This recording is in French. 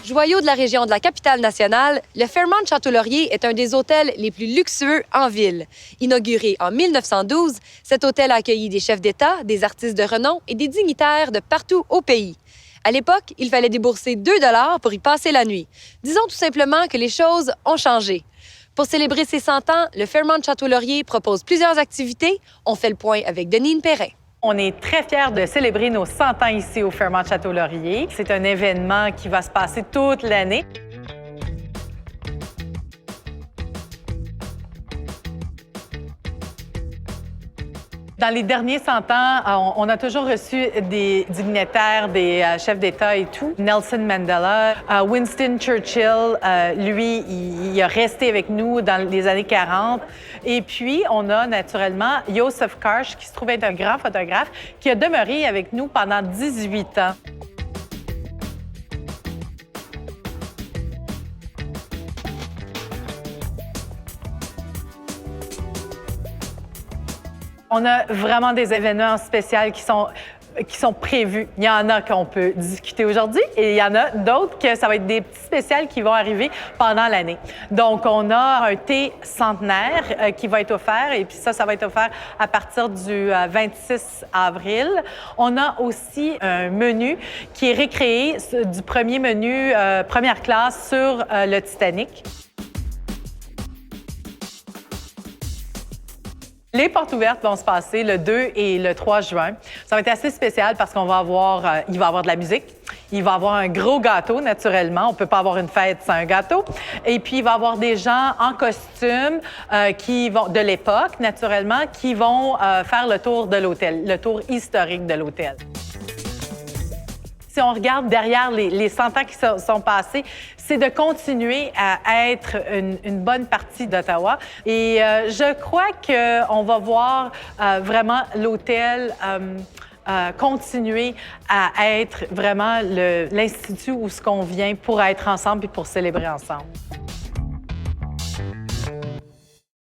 Joyau de la région de la Capitale-Nationale, le Fairmont Château-Laurier est un des hôtels les plus luxueux en ville. Inauguré en 1912, cet hôtel a accueilli des chefs d'État, des artistes de renom et des dignitaires de partout au pays. À l'époque, il fallait débourser 2 $ pour y passer la nuit. Disons tout simplement que les choses ont changé. Pour célébrer ses 100 ans, le Fairmont Château-Laurier propose plusieurs activités. On fait le point avec Denine Perrin. On est très fiers de célébrer nos 100 ans ici au Fairmont Château-Laurier. C'est un événement qui va se passer toute l'année. Dans les derniers 100 ans, on a toujours reçu des dignitaires, des chefs d'État et tout. Nelson Mandela, Winston Churchill, lui, il a resté avec nous dans les années 40. Et puis, on a naturellement Joseph Karsh, qui se trouve être un grand photographe, qui a demeuré avec nous pendant 18 ans. On a vraiment des événements spéciaux qui sont prévus. Il y en a qu'on peut discuter aujourd'hui et il y en a d'autres que ça va être des petits spéciaux qui vont arriver pendant l'année. Donc, on a un thé centenaire qui va être offert et puis ça va être offert à partir du 26 avril. On a aussi un menu qui est récréé du premier menu première classe sur le Titanic. Les portes ouvertes vont se passer le 2 et le 3 juin. Ça va être assez spécial parce qu'on va avoir, il va y avoir de la musique. Il va y avoir un gros gâteau, naturellement. On ne peut pas avoir une fête sans un gâteau. Et puis, il va y avoir des gens en costume de l'époque, naturellement, qui vont faire le tour de l'hôtel, le tour historique de l'hôtel. Si on regarde derrière les 100 ans qui sont passés, c'est de continuer à être une bonne partie d'Ottawa. Et je crois qu'on va voir vraiment l'hôtel continuer à être vraiment l'institut où ce qu'on vient pour être ensemble et pour célébrer ensemble.